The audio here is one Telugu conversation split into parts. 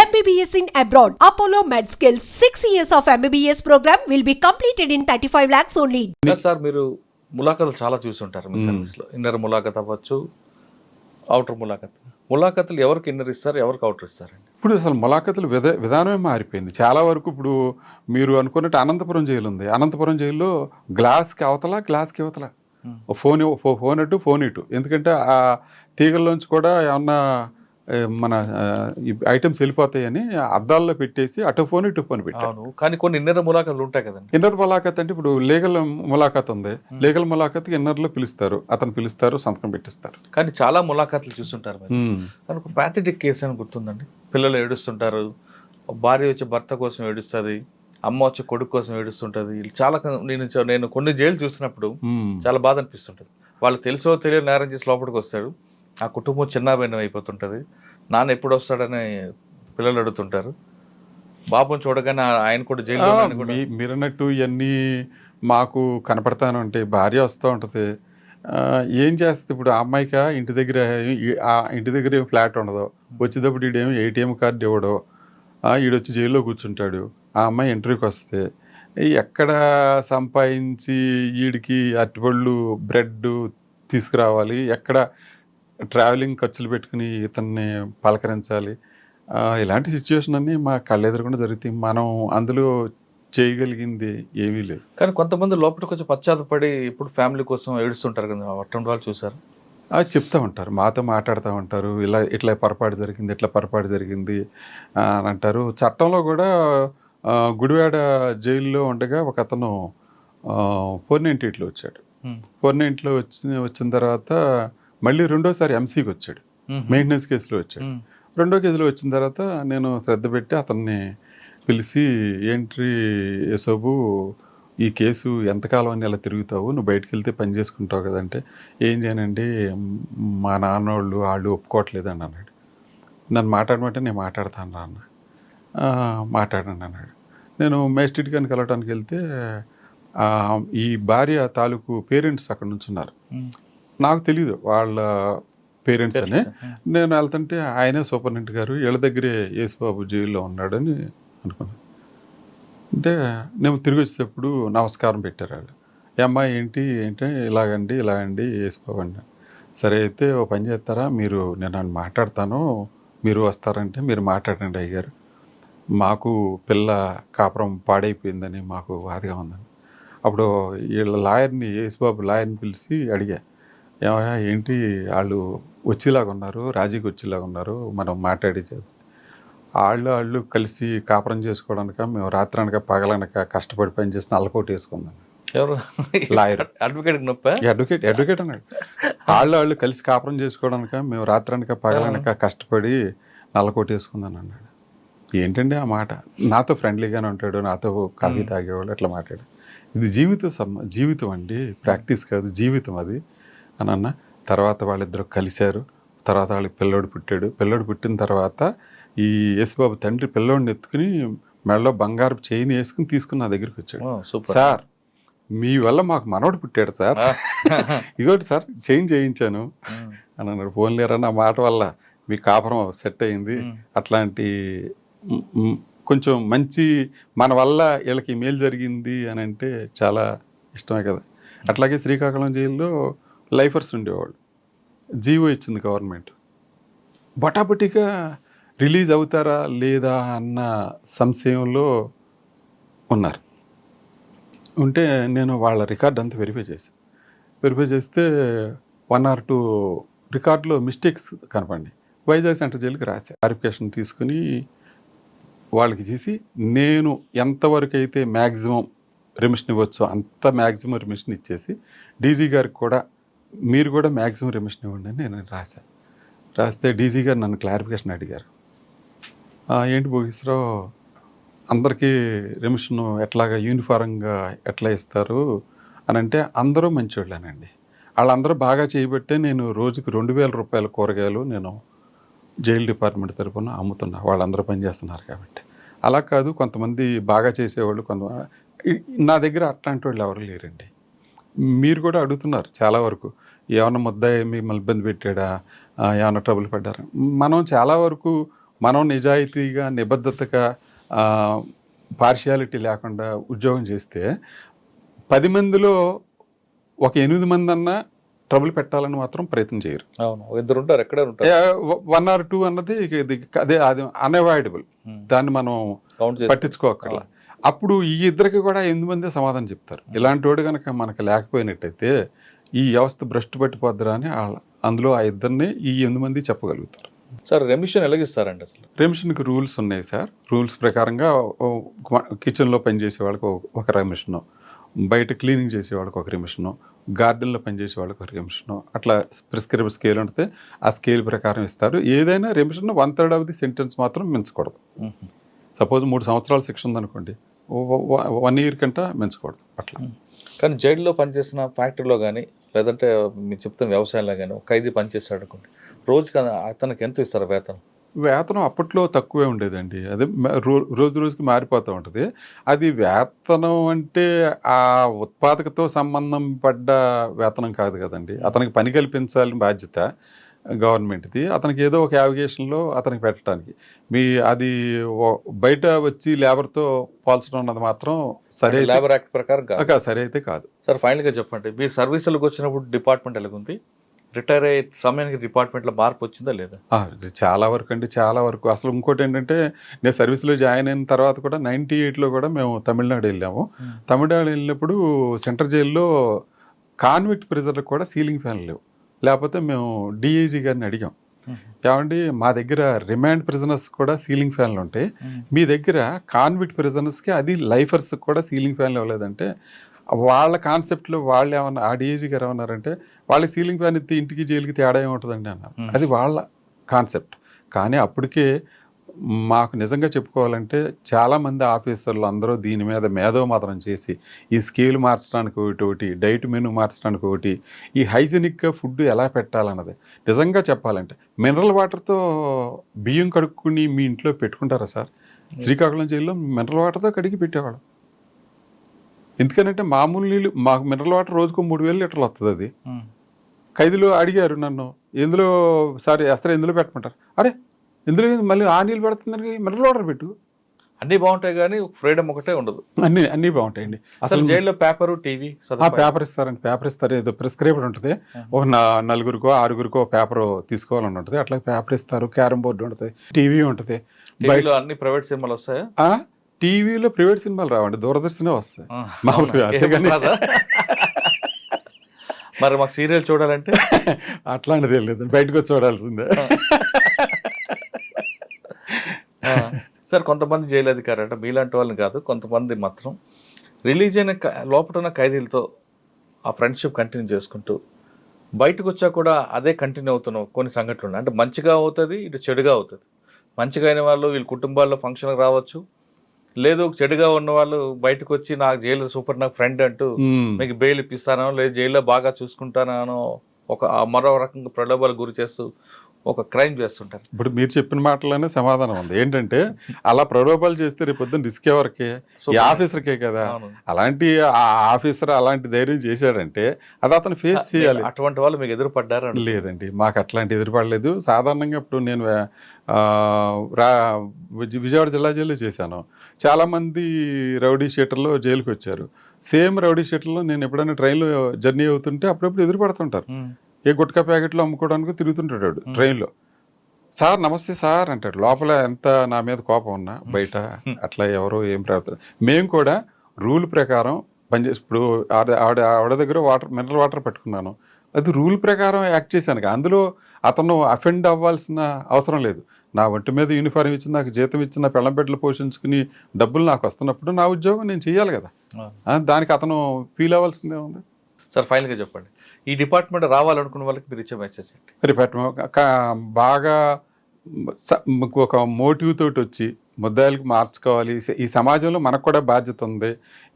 MBBS in abroad. Apollo MedSkill 6 years of MBBS program will be completed in 35 lakhs only. Sir మీరు ములాఖతులు చాలా చూస్తుంటారు మీ సర్వీస్లో. ఇన్నర్ ములాఖత్ అవ్వచ్చు, అవుటర్ ములాఖత్. ములాఖతులు ఎవరికి ఇన్నర్ ఇస్తారు, ఎవరికి అవుటర్ ఇస్తారండి? ఇప్పుడు అసలు ములాఖతుల విధానమే మారిపోయింది చాలా వరకు. ఇప్పుడు మీరు అనుకున్నట్టు అనంతపురం జైలు ఉంది. అనంతపురం జైల్లో గ్లాస్కి అవతల, గ్లాస్కి అవతల ఫోన్ అటు ఫోన్ ఇటు. ఎందుకంటే ఆ తీగల్లోంచి కూడా ఏమన్నా మన ఐటమ్స్ వెళ్ళిపోతాయని అద్దాల్లో పెట్టేసి అటు ఫోన్ ఇటు ఫోన్ పెట్టాను. కానీ కొన్ని ఇన్నర్ ములాఖతులు ఉంటాయి కదండి. ఇన్నర్ ములాఖత్ అంటే ఇప్పుడు లీగల్ ములాఖత్ ఉంది. లీగల్ ములాఖత్ ఇన్నర్లో పిలుస్తారు, అతను పిలుస్తారు, సంతకం పెట్టిస్తారు. కానీ చాలా ములాఖతులు చూస్తుంటారు. దానికి ప్యాథెటిక్ కేసు అని గుర్తుందండి. పిల్లలు ఏడుస్తుంటారు, భార్య వచ్చి భర్త కోసం ఏడుస్తుంది, అమ్మ వచ్చి కొడుకు కోసం ఏడుస్తుంటది. చాలా నేను కొన్ని జైలు చూసినప్పుడు చాలా బాధ అనిపిస్తుంటది. వాళ్ళు తెలుసో తెలియని నేరం చేసి లోపలికి వస్తాడు, ఆ కుటుంబం చిన్నాభిన్నం అయిపోతుంటది. నాన్న ఎప్పుడు వస్తాడని పిల్లలు అడుగుతుంటారు. బాబుని చూడగానే ఆయన కూడా జైలు. మీరన్నట్టు ఇవన్నీ మాకు కనపడతాను అంటే భార్య వస్తూ ఉంటుంది. ఏం చేస్తుంది ఇప్పుడు? ఆ అమ్మాయికి ఇంటి దగ్గర ఏం ఫ్లాట్ ఉండదు. వచ్చేటప్పుడు ఈడేమో ఏటీఎం కార్డు ఇవ్వడో, ఈడొచ్చి జైల్లో కూర్చుంటాడు. ఆ అమ్మాయి ఇంటర్వ్యూకి వస్తే ఎక్కడ సంపాదించి వీడికి అరటిపళ్ళు బ్రెడ్ తీసుకురావాలి, ఎక్కడ ట్రావెలింగ్ ఖర్చులు పెట్టుకుని ఇతన్ని పలకరించాలి. ఇలాంటి సిచ్యువేషన్ అన్నీ మా కళ్ళెదురకుండా జరుగుతాయి. మనం అందులో చేయగలిగింది ఏమీ లేదు. కానీ కొంతమంది లోపల కొంచెం పశ్చాత్తపడి ఇప్పుడు ఫ్యామిలీ కోసం ఏడుస్తుంటారు కదా, అటువంటి వాళ్ళు చూసారు? అది చెప్తూ ఉంటారు, మాతో మాట్లాడుతూ ఉంటారు. ఇట్లా పొరపాటు జరిగింది, ఇట్లా పొరపాటు జరిగింది అని అంటారు. చట్టంలో కూడా గుడివాడ జైల్లో ఉండగా ఒక అతను 498లో వచ్చాడు. 498లో వచ్చిన తర్వాత మళ్ళీ రెండోసారి ఎంసీకి వచ్చాడు, మెయింటెనెన్స్ కేసులో వచ్చాడు. రెండో కేసులో వచ్చిన తర్వాత నేను శ్రద్ధ పెట్టి అతన్ని పిలిచి, ఏంటి యశోబు ఈ కేసు ఎంతకాలం అని ఇలా తిరుగుతావు, నువ్వు బయటకు వెళ్తే పని చేసుకుంటావు కదంటే, ఏం చేయనండి మా నాన్నోళ్ళు వాళ్ళు ఒప్పుకోవట్లేదండి అన్నాడు. నన్ను మాట్లాడమంటే నేను మాట్లాడతాను అన్న. మాట్లాడండి అన్నాడు. నేను మేజిస్ట్రేట్ గారిని కలవటానికి వెళ్తే ఈ భార్య తాలూకు పేరెంట్స్ అక్కడ నుంచి ఉన్నారు. నాకు తెలియదు వాళ్ళ పేరెంట్స్ అని. నేను వెళ్తుంటే ఆయనే సూపరింటెండెంట్ గారు, వీళ్ళ దగ్గరే యేసుబాబు జైల్లో ఉన్నాడని అనుకున్నాను. అంటే నేను తిరిగి వచ్చేటప్పుడు నమస్కారం పెట్టారు వాళ్ళు. అమ్మాయి ఏంటి ఇలాగండి యేసుబాబు అండి. సరే అయితే ఓ పని చేస్తారా మీరు, నేను మాట్లాడతాను, మీరు వస్తారంటే మీరు మాట్లాడండి అయ్యారు, మాకు పిల్ల కాపురం పాడైపోయిందని మాకు బాధగా ఉందని. అప్పుడు వీళ్ళ లాయర్ని, యేసుబాబు లాయర్ని పిలిచి అడిగా, ఏమయ్యా ఏంటి వాళ్ళు వచ్చేలాగా ఉన్నారు, రాజీకి వచ్చేలాగా ఉన్నారు, మనం మాట్లాడి వాళ్ళు కలిసి కాపురం చేసుకోవడానిక, మేము రాత్రనక పగలనక కష్టపడి పని చేసి నల్లకోట వేసుకుందాం. ఎవరు? లాయర్. అడ్వకేట్ అన్నాడు. వాళ్ళు కలిసి కాపురం చేసుకోవడానిక, మేము రాత్రనక పగలనక కష్టపడి నల్లకోట వేసుకుందాం అన్నాడు. ఏంటండి ఆ మాట? నాతో ఫ్రెండ్లీగానే ఉంటాడు, నాతో కాఫీ తాగేవాళ్ళు, అట్లా మాట్లాడు. ఇది జీవితం అండి, ప్రాక్టీస్ కాదు, జీవితం అది అని అన్న. తర్వాత వాళ్ళిద్దరు కలిశారు. తర్వాత వాళ్ళకి పిల్లోడు పుట్టాడు. పిల్లోడు పుట్టిన తర్వాత ఈ యేసుబాబు తండ్రి పిల్లోడిని ఎత్తుకుని మెడలో బంగారు చైన్ వేసుకుని తీసుకుని నా దగ్గరికి వచ్చాడు. సార్ మీ వల్ల మాకు మనవడు పుట్టాడు సార్, ఇదోటి సార్ చైన్ చేయించాను అని అన్నాడు. ఫోన్లేరా నా మాట వల్ల మీ కాపురం సెట్ అయింది, అట్లాంటి కొంచెం మంచి మన వల్ల వీళ్ళకి మేలు జరిగింది అని అంటే చాలా ఇష్టమే కదా. అట్లాగే శ్రీకాకుళం జైల్లో లైఫర్స్ ఉండేవాళ్ళు. జీవో ఇచ్చింది గవర్నమెంట్, బటాబటిగా రిలీజ్ అవుతారా లేదా అన్న సంశయంలో ఉన్నారు. ఉంటే నేను వాళ్ళ రికార్డ్ అంతా వెరిఫై చేస్తే 1 or 2 రికార్డులో మిస్టేక్స్ కనపడి వైజాగ్ సెంట్రల్ జైలుకి రాశా. క్లారిఫికేషన్ తీసుకుని వాళ్ళకి చేసి, నేను ఎంతవరకు అయితే మ్యాక్సిమం రెమిషన్ ఇవ్వచ్చో అంత మ్యాక్సిమం రెమిషన్ ఇచ్చేసి, డీజీ గారికి కూడా మీరు కూడా మ్యాక్సిమం రెమిషన్ ఇవ్వండి అని నేను రాస్తే డీజీ గారు నన్ను క్లారిఫికేషన్ అడిగారు. ఏంటి భోగేశ్వరరావు అందరికీ రెమిషన్ ఎట్లాగా యూనిఫారంగా ఎట్లా ఇస్తారు అని అంటే, అందరూ మంచివాళ్ళేనండి, వాళ్ళందరూ బాగా చేయబట్టే నేను రోజుకి 2000 రూపాయల కూరగాయలు నేను జైలు డిపార్ట్మెంట్ తరఫున అమ్ముతున్నా, వాళ్ళందరూ పనిచేస్తున్నారు కాబట్టి. అలా కాదు, కొంతమంది బాగా చేసేవాళ్ళు, నా దగ్గర అట్లాంటి వాళ్ళు ఎవరు లేరండి. మీరు కూడా అడుగుతున్నారు చాలా వరకు, ఏమన్నా ముద్దాయి మిమ్మల్ని ఇబ్బంది పెట్టాడా, ఏమన్నా ట్రబుల్ పడ్డారా? మనం చాలా వరకు మనం నిజాయితీగా నిబద్ధతగా పార్షియాలిటీ లేకుండా ఉద్యోగం చేస్తే 10 మందిలో ఒక 8 మంది అన్నా ట్రబుల్ పెట్టాలని మాత్రం ప్రయత్నం చేయరు. అవును, ఇద్దరు ఉంటారు, ఎక్కడే ఉంటారు. 1 or 2 అన్నది అది అన్అవాయిడబుల్, దాన్ని మనం పట్టించుకోకర్లా. అప్పుడు ఈ ఇద్దరికి కూడా 8 మందే సమాధానం చెప్తారు. ఇలాంటి వాడు కనుక మనకు లేకపోయినట్టయితే ఈ వ్యవస్థ భ్రష్టు పట్టిపోద్దురా అని అందులో ఆ ఇద్దరిని ఈ 8 మంది చెప్పగలుగుతారు. సార్ రెమిషన్ ఎలాగిస్తారండి అసలు? రెమిషన్కి రూల్స్ ఉన్నాయి సార్. రూల్స్ ప్రకారంగా కిచెన్లో పనిచేసే వాళ్ళకి ఒక రెమిషను, బయట క్లీనింగ్ చేసే వాళ్ళకి ఒక రెమిషను, గార్డెన్లో పనిచేసే వాళ్ళకి ఒక రెమిషను, అట్లా ప్రిస్క్రైబ్ స్కేల్ ఉంటుంది. ఆ స్కేల్ ప్రకారం ఇస్తారు. ఏదైనా రెమిషన్ 1/3 ఆఫ్ ది సెంటెన్స్ మాత్రం మించకూడదు. సపోజ్ 3 సంవత్సరాల శిక్ష ఉందనుకోండి, 1 year కంటే మించకూడదు అట్లా. కానీ జైల్లో పనిచేసిన ఫ్యాక్టరీలో కానీ లేదంటే మీరు చెప్తున్న వ్యవసాయంలో కానీ ఒక ఖైదీ పనిచేస్తాడు అనుకోండి, రోజుకి అతనికి ఎంత ఇస్తారు వేతనం? వేతనం అప్పట్లో తక్కువే ఉండేదండి. అదే రోజు రోజుకి మారిపోతూ ఉంటుంది. అది వేతనం అంటే ఆ ఉత్పాదకతో సంబంధం పడ్డ వేతనం కాదు కదండి. అతనికి పని కల్పించాలని బాధ్యత గవర్నమెంట్ది. అతనికి ఏదో ఒక యావిగేషన్లో అతనికి పెట్టడానికి అది బయట వచ్చి లేబర్తో పోల్చడం అన్నది మాత్రం సరే, లేబర్ యాక్ట్ ప్రకారం సరే అయితే కాదు. సార్ ఫైనల్గా చెప్పండి, మీరు సర్వీసులకు వచ్చినప్పుడు డిపార్ట్మెంట్ ఎలాగుంది? రిటైర్ అయ్యే సమయానికి డిపార్ట్మెంట్లో మార్పు వచ్చిందా లేదా? చాలా వరకు అండి, చాలా వరకు. అసలు ఇంకోటి ఏంటంటే, నేను సర్వీస్లో జాయిన్ అయిన తర్వాత కూడా 98లో కూడా మేము తమిళనాడు వెళ్ళాము. తమిళనాడు వెళ్ళినప్పుడు సెంట్రల్ జైల్లో కాన్విక్ట్ ప్రిజన్లకు కూడా సీలింగ్ ఫ్యాన్లు లేవు. లేకపోతే మేము డిఐజీ గారిని అడిగాం, ఏమండి మా దగ్గర రిమాండ్ ప్రిజనర్స్ కూడా సీలింగ్ ఫ్యాన్లు ఉంటాయి, మీ దగ్గర కాన్విక్ట్ ప్రిజనర్స్కి అది లైఫర్స్ కూడా సీలింగ్ ఫ్యాన్లు ఇవ్వలేదంటే, వాళ్ళ కాన్సెప్ట్లో వాళ్ళు ఏమన్నా, ఆ డిఐజీ గారు ఏమన్నారంటే, వాళ్ళ సీలింగ్ ఫ్యాన్ ఎత్తి ఇంటికి జైలుకి తేడా ఏముంటుందండి అన్నారు. అది వాళ్ళ కాన్సెప్ట్. కానీ అప్పటికే మాకు నిజంగా చెప్పుకోవాలంటే చాలామంది ఆఫీసర్లు అందరూ దీని మీద మేధోమథనం చేసి ఈ స్కేల్ మార్చడానికి ఒకటి, డైట్ మెనూ మార్చడానికి ఒకటి, ఈ హైజెనిక్గా ఫుడ్ ఎలా పెట్టాలన్నది నిజంగా చెప్పాలంటే, మినరల్ వాటర్తో బియ్యం కడుక్కుని మీ ఇంట్లో పెట్టుకుంటారా సార్? శ్రీకాకుళం జైల్లో మినరల్ వాటర్తో కడిగి పెట్టేవాడు. ఎందుకనంటే మామూలు నీళ్ళు, మాకు మినరల్ వాటర్ రోజుకు 3000 లీటర్లు వస్తుంది. అది ఖైదీలు అడిగారు నన్ను, ఎందులో సార్ అసలు ఎందులో పెట్టమంటారు? అరే ఎందులో మళ్ళీ ఆ నీళ్ళు పెడుతుందని మినరల్ వాటర్ పెట్టు. అన్నీ బాగుంటాయి కానీ ఫ్రీడమ్ ఒకటే ఉండదు. అన్నీ బాగుంటాయండి. అసలు జైల్లో పేపరు, టీవీ పేపర్ ఇస్తారండి. పేపర్ ఇస్తారు, ఏదో ప్రిస్క్రైబ్డ్ ఉంటుంది. ఒక 4గురికో 6గురికో పేపర్ తీసుకోవాలని ఉంటుంది. అట్లా పేపర్ ఇస్తారు. క్యారమ్ బోర్డు ఉంటుంది, టీవీ ఉంటుంది. బయట అన్ని ప్రైవేట్ సినిమాలు వస్తాయా? టీవీలో ప్రైవేట్ సినిమాలు రావండి, దూరదర్శనే వస్తాయి మామూలుగా. అంతేగాని మరి మాకు సీరియల్ చూడాలంటే అట్లాంటిది ఏం లేదు, బయటకు వచ్చి చూడాల్సిందే. సార్ కొంతమంది జైలు అధికారులు అంటే మీలాంటి వాళ్ళని కాదు, కొంతమంది మాత్రం రిలీజ్ అయిన లోపల ఉన్న ఖైదీలతో ఆ ఫ్రెండ్షిప్ కంటిన్యూ చేసుకుంటూ బయటకు వచ్చా కూడా అదే కంటిన్యూ అవుతున్న కొన్ని సంఘటనలు ఉన్నాయి. అంటే మంచిగా అవుతుంది, ఇటు చెడుగా అవుతుంది. మంచిగా అయిన వాళ్ళు వీళ్ళ కుటుంబాల్లో ఫంక్షన్కి రావచ్చు, లేదు చెడుగా ఉన్న వాళ్ళు బయటకు వచ్చి నాకు జైలు సూపర్, నాకు ఫ్రెండ్ అంటూ మీకు బెయిల్ ఇప్పిస్తానో, లేదు జైల్లో బాగా చూసుకుంటానో ఒక మరో రకంగా ప్రలోభాలకు గురి చేస్తూ ఒక క్రైమ్ చేస్తుంటారు. ఇప్పుడు మీరు చెప్పిన మాటలోనే సమాధానం ఉంది. ఏంటంటే అలా ప్రలోభాలు చేస్తే రేపు పొద్దున్న రిస్క్ ఎవరికే? ఈ ఆఫీసర్కే కదా. అలాంటి ఆ ఆఫీసర్ అలాంటి ధైర్యం చేశాడంటే అది అతను ఫేస్ చేయాలి. అటువంటి వాళ్ళు మీకు ఎదురుపడ్డారు? లేదండి, మాకు అట్లాంటి ఎదురుపడలేదు. సాధారణంగా ఇప్పుడు నేను విజయవాడ జిల్లా జైల్లో చేశాను. చాలామంది రౌడీ షీటర్లు జైలుకి వచ్చారు. సేమ్ రౌడీ షీటర్లో నేను ఎప్పుడైనా ట్రైన్లో జర్నీ అవుతుంటే అప్పుడప్పుడు ఎదురుపడుతుంటారు. ఏ గుట్కా ప్యాకెట్లు అమ్ముకోవడానికి తిరుగుతుంటాడు ట్రైన్లో. సార్ నమస్తే సార్ అంటాడు. లోపల ఎంత నా మీద కోపం ఉన్నా బయట అట్లా ఎవరో ఏం ప్రవర్తన. మేము కూడా రూల్ ప్రకారం పనిచేసి, ఇప్పుడు ఆవిడ దగ్గర మినరల్ వాటర్ పెట్టుకున్నాను, అది రూల్ ప్రకారం యాక్ట్ చేశాను. అందులో అతను అఫెండ్ అవ్వాల్సిన అవసరం లేదు. నా ఒంటి మీద యూనిఫారం ఇచ్చి నాకు జీతం ఇచ్చి నా పెళ్ళం బిడ్డలు పోషించుకుని డబ్బులు నాకు వస్తున్నప్పుడు నా ఉద్యోగం నేను చెయ్యాలి కదా. దానికి అతను ఫీల్ అవ్వాల్సిందే ఉంది. సార్ ఫైనల్గా చెప్పండి, ఈ డిపార్ట్మెంట్ రావాలనుకున్న వాళ్ళకి మీరు ఇచ్చే మెసేజ్ ఏంటి? డిపార్ట్మెంట్ బాగా ఒక మోటివ్ తోటి వచ్చి ముద్దాయిలకు మార్చుకోవాలి. ఈ సమాజంలో మనకు కూడా బాధ్యత ఉంది.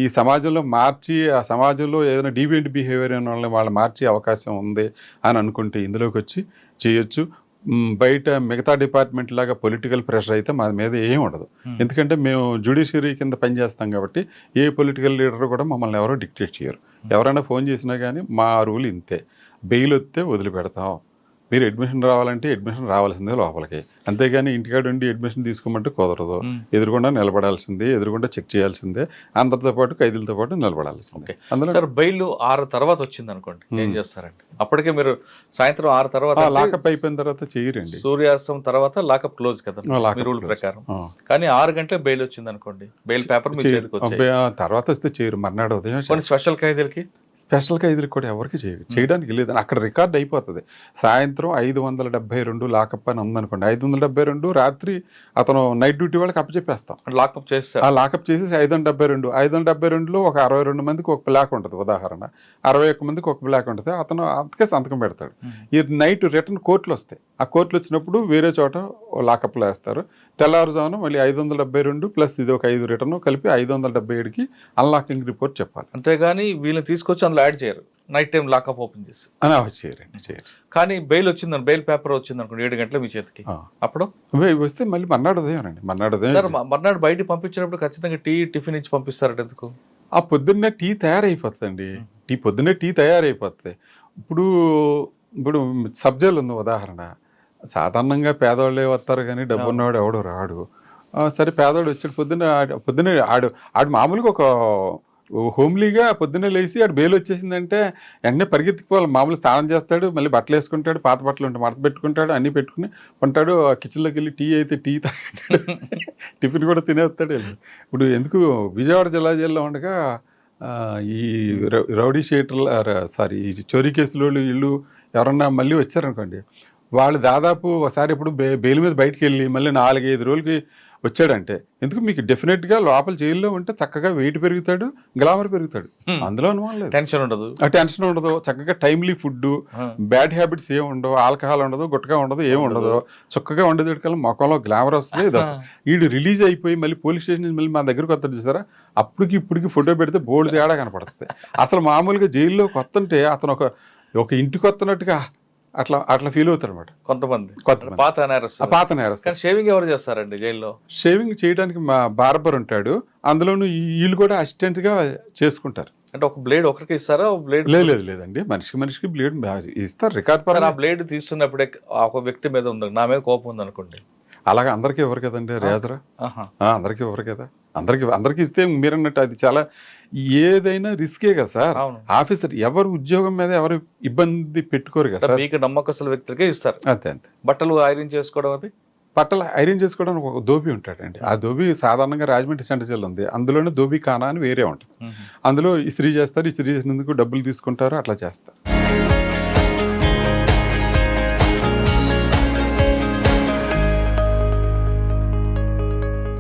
ఈ సమాజంలో మార్చి ఆ సమాజంలో ఏదైనా డీవియంట్ బిహేవియర్ అయిన వాళ్ళని వాళ్ళు మార్చే అవకాశం ఉంది అని అనుకుంటే ఇందులోకి వచ్చి చేయొచ్చు. బయట మిగతా డిపార్ట్మెంట్ లాగా పొలిటికల్ ప్రెషర్ అయితే మా మీద ఏం ఉండదు. ఎందుకంటే మేము జ్యుడిషియరీ కింద పనిచేస్తాం కాబట్టి ఏ పొలిటికల్ లీడర్ కూడా మమ్మల్ని ఎవరో డిక్టేట్ చేయరు. ఎవరైనా ఫోన్ చేసినా కానీ మా రూల్ ఇంతే, బెయిల్ వస్తే వదిలిపెడతాం, మీరు అడ్మిషన్ రావాలంటే అడ్మిషన్ రావాల్సిందే లోపలికి, అంతేగాని ఇంటికాడ ఉండి అడ్మిషన్ తీసుకోమంటే కుదరదు. ఎదురుగుండా నిలబడాల్సిందే, ఎదురుగుండా చెక్ చేయాల్సిందే, అందరితో పాటు ఖైదీలతో పాటు నిలబడాల్సిందే. అందులో సార్ బెయిల్ 6 తర్వాత వచ్చింది అనుకోండి, ఏం చేస్తారండి? అప్పటికే మీరు సాయంత్రం 6 తర్వాత లాకప్ అయిపోయిన తర్వాత చేయరండి. సూర్యాస్తం తర్వాత లాకప్ క్లోజ్ కదా మీ రూల్ ప్రకారం. కానీ 6 గంటలకు బెయిల్ వచ్చింది అనుకోండి, బెయిల్ పేపర్ మీ చేతికి వచ్చాయి, తర్వాత వస్తే చేయరు. మర్నాడు ఉదయం కొన్ని స్పెషల్ ఖైదీలకి స్పెషల్ ఖైదీలకు కూడా ఎవరికి చేయడానికి లేదని అక్కడ రికార్డ్ అయిపోతుంది. సాయంత్రం 572 లాకప్ అని ఉందనుకోండి, 572 రాత్రి అతను నైట్ డ్యూటీ వాళ్ళకి అప్పచెప్పేస్తాం. లాకప్ చేస్తారు. ఆ లాకప్ చేసేసి 572లో ఒక 62 మందికి ఒక బ్లాక్ ఉంటుంది, ఉదాహరణ 61 మందికి ఒక బ్లాక్ ఉంటుంది. అతను అంతకే సంతకం పెడతాడు. ఈ నైట్ రిటర్న్ కోర్టులు వస్తాయి, ఆ కోర్టులు వచ్చినప్పుడు వేరే చోట లాకప్లో వేస్తారు. తెల్లారుజామున మళ్ళీ 572 ప్లస్ ఇది ఒక 5 రిటర్న్ కలిపి 577కి అన్లాకింగ్ రిపోర్ట్ చెప్పాలి. అంతేగాని వీళ్ళని తీసుకొచ్చి అందులో యాడ్ చేయరు, నైట్ టైం లాకప్ ఓపెన్ చేసి అని చేయరు. కానీ బెయిల్ వచ్చిందని, బెయిల్ పేపర్ వచ్చింది అనుకోండి 7 గంటల మీ చేతికి, అప్పుడు వస్తే మళ్ళీ మర్నాడు ఉదయం అండి. మర్నాడు బయట పంపించినప్పుడు ఖచ్చితంగా టిఫిన్ ఇచ్చి పంపిస్తారంట. ఎందుకు? ఆ పొద్దున్నే టీ తయారైపోతుందండి. పొద్దున్నే టీ తయారైపోతుంది. ఇప్పుడు సబ్జెక్ట్ ఉంది ఉదాహరణ, సాధారణంగా పేదవాళ్ళే వస్తారు కానీ డబ్బు ఉన్నవాడు ఎవడు రాడు. సరే పేదవాడు వచ్చాడు, పొద్దున్నే ఆడు మామూలుగా ఒక హోమ్లీగా పొద్దున్నే లేచి ఆడు బెయిల్ వచ్చేసిందంటే వెంటనే పరిగెత్తిపోవాలి. మామూలు స్నానం చేస్తాడు, మళ్ళీ బట్టలు వేసుకుంటాడు, పాత బట్టలు ఉంటే మడత పెట్టుకుంటాడు, అన్నీ పెట్టుకుని ఉంటాడు. కిచెన్లోకి వెళ్ళి టీ అయితే టీ తాగుతాడు, టిఫిన్ కూడా తినేస్తాడు. ఇప్పుడు ఎందుకు విజయవాడ జిల్లా జైల్లో ఉండగా ఈ రౌడీ షీటర్లు ఈ చోరీ కేసులో వీళ్ళు ఎవరన్నా మళ్ళీ వచ్చారనుకోండి, వాళ్ళు దాదాపు ఒకసారి ఇప్పుడు బెయిల్ మీద బయటికి వెళ్ళి మళ్ళీ 4-5 రోజులకి వచ్చాడంటే ఎందుకు మీకు డెఫినెట్గా లోపల జైల్లో ఉంటే చక్కగా వెయిట్ పెరుగుతాడు, గ్లామర్ పెరుగుతాడు, అందులో అనుమానం లేదు. టెన్షన్ ఉండదు, చక్కగా టైమ్లీ ఫుడ్, బ్యాడ్ హ్యాబిట్స్ ఏమి ఉండవు, ఆల్కహాల్ ఉండదు, గుట్టగా ఉండదు, ఏమి ఉండదు, చక్కగా ఉండేది మొక్కలో గ్లామర్ వస్తుంది. వీడు రిలీజ్ అయిపోయి మళ్ళీ పోలీస్ స్టేషన్ మళ్ళీ మా దగ్గరకు వస్తాడు చూసారా, ఇప్పటికి ఫోటో పెడితే బోల్డ్ తేడా కనపడుతుంది. అసలు మామూలుగా జైల్లో కొత్త అంటే అతను ఒక ఇంటికి వస్తున్నట్టుగా అట్లా ఫీల్ అవుతారు అనమాట కొంతమంది. పాత నేరస్తులు. షేవింగ్ ఎవరు చేస్తారండి జైల్లో? షేవింగ్ చేయడానికి మా బార్బర్ ఉంటాడు, అందులోనూ వీళ్ళు కూడా అసిస్టెంట్ గా చేసుకుంటారు. అంటే ఒక బ్లేడ్ ఒకరికి ఇస్తారా? బ్లేడ్ లేదండి, మనిషికి బ్లేడ్ ఇస్తారు. రికార్డ్ పరంగా ఆ బ్లేడ్ తీస్తున్నప్పుడే ఒక వ్యక్తి మీద ఉంది, నా మీద కోపం ఉంది అనుకోండి, అలాగే అందరికీ ఎవరు కదండి రేజరా, అందరికీ ఎవరు కదా, అందరికి ఇస్తే మీరన్నట్టు అది చాలా ఏదైనా రిస్కే కదా సార్. ఆఫీసర్ ఎవరు ఉద్యోగం మీద ఎవరు ఇబ్బంది పెట్టుకోరు కదా సార్. మీకు నమ్మకస్తుల వ్యక్తులకే ఇస్తారు. అంతే. బట్టలు ఐరన్ చేసుకోవడం, అది బట్టలు ఐరన్ చేసుకోవడానికి ఒక దోబీ ఉంటాడండి. ఆ దోబీ సాధారణంగా రాజమండ్రి సెంటర్ జైలు ఉంది, అందులోనే దోబీ ఖానా అని వేరే ఉంటుంది. అందులో ఇస్త్రీ చేస్తారు, ఇస్త్రీ చేసినందుకు డబ్బులు తీసుకుంటారు, అట్లా చేస్తారు.